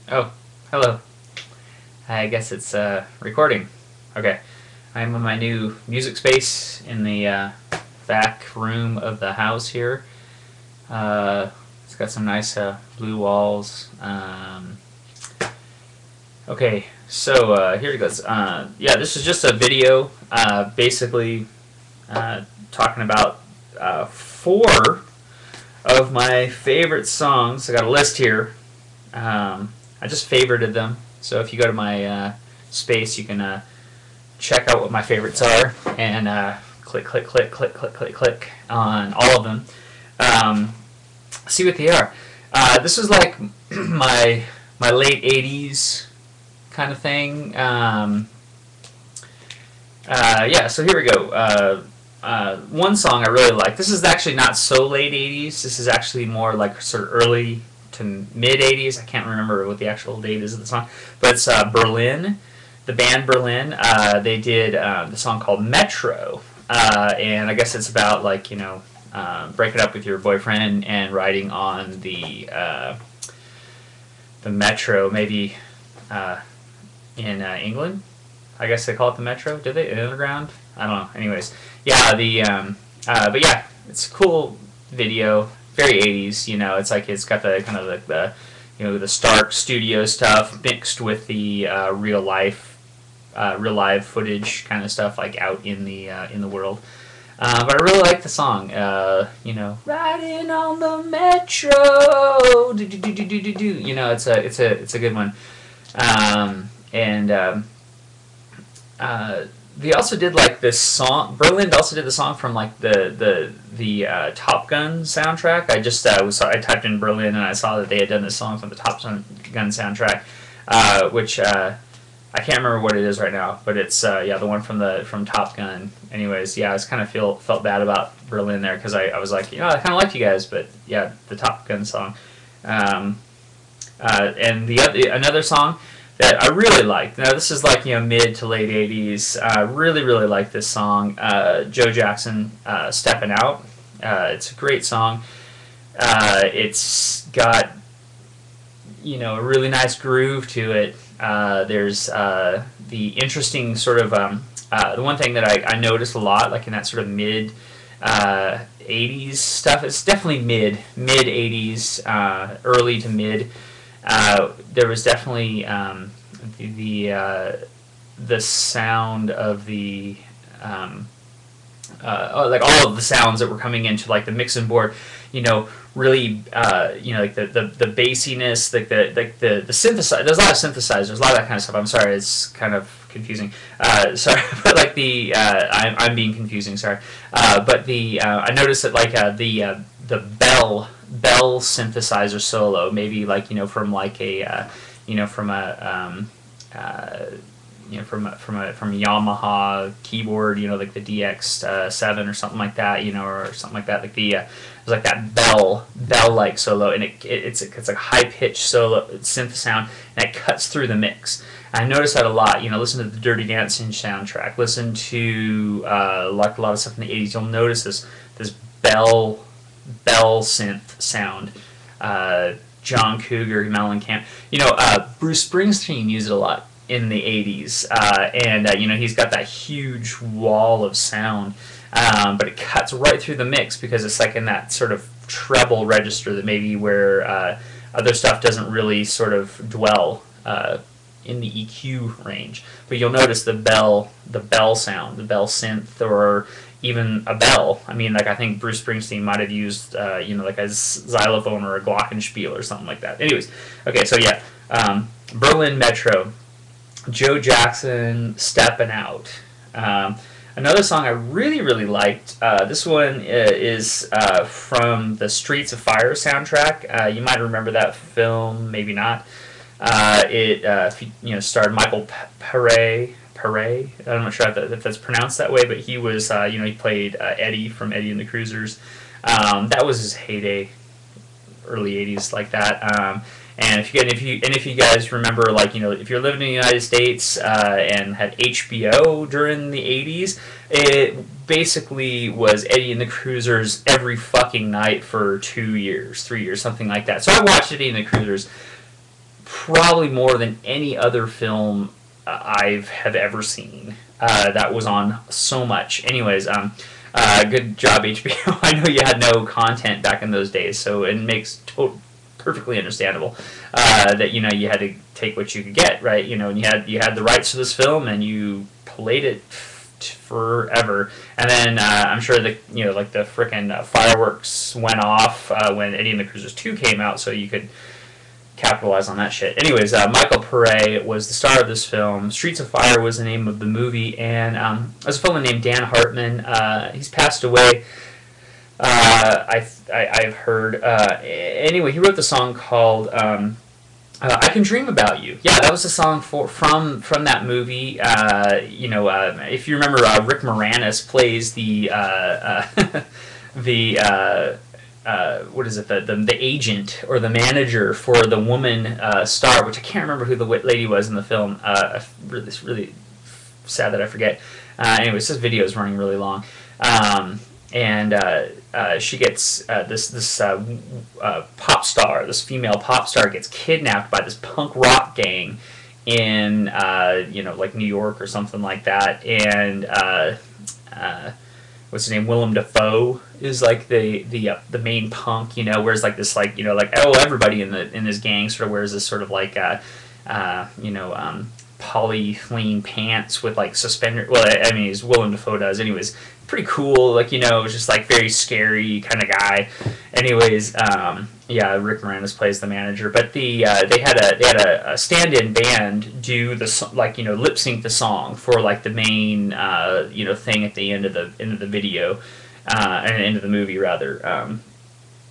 Oh, hello. I guess it's recording. Okay. I'm in my new music space in the back room of the house here. It's got some nice blue walls. Okay, so here it goes. Yeah, this is just a video basically talking about four of my favorite songs. I got a list here. I just favorited them. So if you go to my space, you can check out what my favorites are and click, click, click, click, click, click, click on all of them. See what they are. This is like my late 80s kind of thing. Yeah, so here we go. One song I really like. This is actually not so late 80s. This is actually more like sort of early to mid 80s. I can't remember what the actual date is of the song, but it's Berlin, the band Berlin. They did the song called Metro, and I guess it's about like breaking up with your boyfriend and riding on the metro, maybe in England. I guess they call it the metro. Did they? The underground? I don't know. Anyways, yeah. But yeah, it's a cool video. Very 80s. It's like it's got the kind of the the stark studio stuff mixed with the real live footage kind of stuff, like out in the world. But I really like the song. Riding on the metro. Do do do do do do do. It's a good one. They also did like this song. Berlin also did the song from like the Top Gun soundtrack. I typed in Berlin and I saw that they had done this song from the Top Gun soundtrack, which I can't remember what it is right now, but it's the one from Top Gun. Anyways, yeah, I just kind of felt bad about Berlin there because I was like, I kind of liked you guys, but yeah, the Top Gun song, and another song that I really liked. Now this is like mid to late 80s. Really like this song. Joe Jackson, "Steppin' Out." It's a great song. It's got a really nice groove to it. There's the interesting sort of the one thing that I noticed a lot, like in that sort of mid 80s stuff. It's definitely mid 80s, early to mid. There was definitely the sound of the like all of the sounds that were coming into like the mixing board, really like the bassiness, like the synthesizer. There's a lot of synthesizers, a lot of that kind of stuff. I'm sorry, it's kind of confusing. Sorry, but like I'm being confusing. Sorry, but I noticed that like the bell synthesizer solo, maybe like from like a from a Yamaha keyboard, like the DX7 or something like that, or something like that. Like there's like that bell like solo, and it's like a high pitched solo synth sound, and it cuts through the mix. I noticed that a lot. Listen to the Dirty Dancing soundtrack. Listen to like a lot of stuff in the 80s. You'll notice this bell synth sound. John Cougar, Mellencamp. Bruce Springsteen used it a lot in the 80s, and he's got that huge wall of sound, but it cuts right through the mix because it's like in that sort of treble register that maybe where other stuff doesn't really sort of dwell in the EQ range. But you'll notice the bell sound, the bell synth, or even a bell. I mean, like I think Bruce Springsteen might have used, like a xylophone or a glockenspiel or something like that. Anyways, okay, so yeah, Berlin Metro, Joe Jackson, "Steppin' Out." Another song I really liked. This one is from the Streets of Fire soundtrack. You might remember that film, maybe not. It starred Michael Paré. I'm not sure if that's pronounced that way, but he was he played Eddie from Eddie and the Cruisers. That was his heyday, early 80s, like that. And if you guys remember, like if you're living in the United States and had HBO during the 80s, it basically was Eddie and the Cruisers every fucking night for 2 years, 3 years, something like that. So I watched Eddie and the Cruisers probably more than any other film have ever seen. That was on so much. Anyways, good job, HBO. I know you had no content back in those days, so it makes perfectly understandable that you had to take what you could get, right? And you had the rights to this film, and you played it forever. And then I'm sure the like the frickin' fireworks went off when Eddie and the Cruisers 2 came out, so you could capitalize on that shit. Anyways, Michael Pare was the star of this film. Streets of Fire was the name of the movie, and there's a fellow named Dan Hartman. He's passed away. I've heard. Anyway, he wrote the song called "I Can Dream About You." Yeah, that was a song from that movie. If you remember, Rick Moranis plays the what is it, the agent or the manager for the woman star, which I can't remember who the lady was in the film. It's really sad that I forget. Anyways, this video is running really long. She gets this pop star, this female pop star, gets kidnapped by this punk rock gang in like New York or something like that, and what's his name? Willem Dafoe is like the main punk, wears like this everybody in this gang sort of wears this sort of like polyethylene pants with like suspender. Well, I mean, Willem Dafoe does. Anyways, pretty cool. Like just like very scary kind of guy. Anyways, Rick Moranis plays the manager. But they had a stand-in band do the lip sync the song for like the main thing at the end of the video, and end of the movie rather.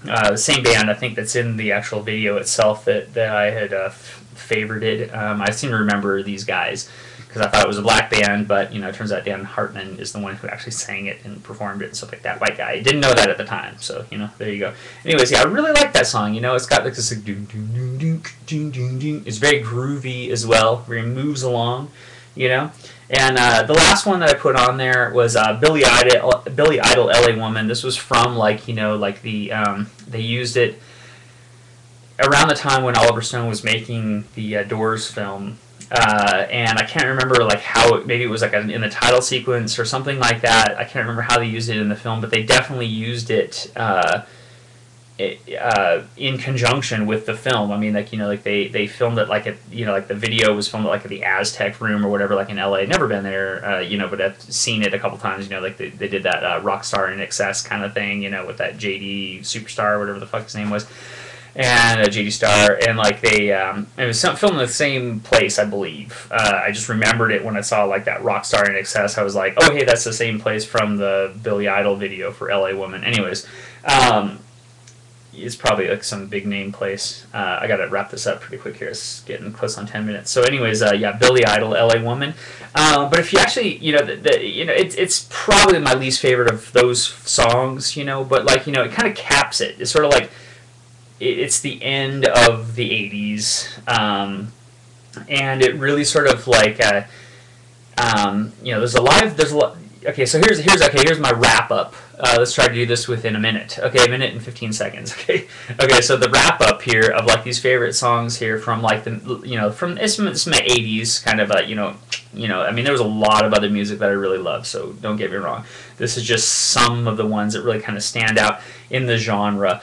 The same band I think that's in the actual video itself that I had favorited. I seem to remember these guys because I thought it was a black band, but it turns out Dan Hartman is the one who actually sang it and performed it and stuff like that. White guy. I didn't know that at the time, so there you go. Anyways, I really like that song. It's got like this like, doom, doom, doom, doom, doom, doom, doom. It's very groovy as well, where he moves along, And the last one that I put on there was Billy Idol, "L.A. Woman." This was from they used it around the time when Oliver Stone was making the Doors film, and I can't remember like how maybe it was like in the title sequence or something like that. I can't remember how they used it in the film, but they definitely used it in conjunction with the film. I mean, they filmed it like like the video was filmed at the Aztec Room or whatever, like in LA. Never been there, but I've seen it a couple times. Like they did that Rockstar in Excess kind of thing, with that JD Superstar or whatever the fuck his name was, and JD Star, and like it was filmed in the same place, I believe. I just remembered it when I saw like that Rockstar in Excess. I was like, oh hey, that's the same place from the Billy Idol video for LA Woman. Anyways. It's probably like some big name place. I gotta wrap this up pretty quick here. It's getting close on 10 minutes. So, anyways, Billy Idol, "L.A. Woman." But if you actually, it's probably my least favorite of those songs. But like, it kind of caps it. It's sort of like it's the end of the 80s, and it really sort of like, there's a lot. Okay, so here's my wrap up. Let's try to do this within a minute. Okay, a minute and 15 seconds. Okay, so the wrap up here of like these favorite songs here from like from it's my 80s kind of I mean there was a lot of other music that I really love, so don't get me wrong. This is just some of the ones that really kind of stand out in the genre.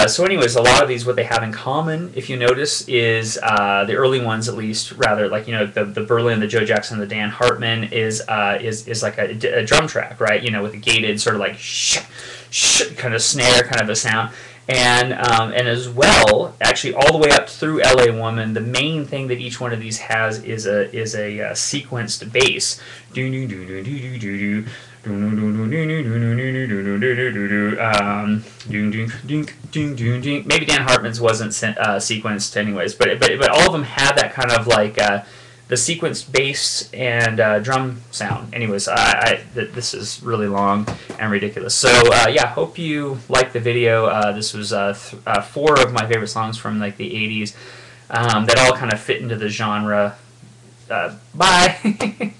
So anyways, a lot of these, what they have in common, if you notice, is the early ones at least, rather, like, the Berlin, the Joe Jackson, the Dan Hartman is like a drum track, right? With a gated sort of like kind of snare kind of a sound. And as well, actually all the way up through LA Woman, the main thing that each one of these has is a sequenced bass. Maybe Dan Hartman's wasn't sequenced anyways, but all of them have that kind of like the sequenced bass and drum sound. Anyways, this is really long and ridiculous. So hope you liked the video. This was 4 of my favorite songs from like the 80s that all kind of fit into the genre. Bye.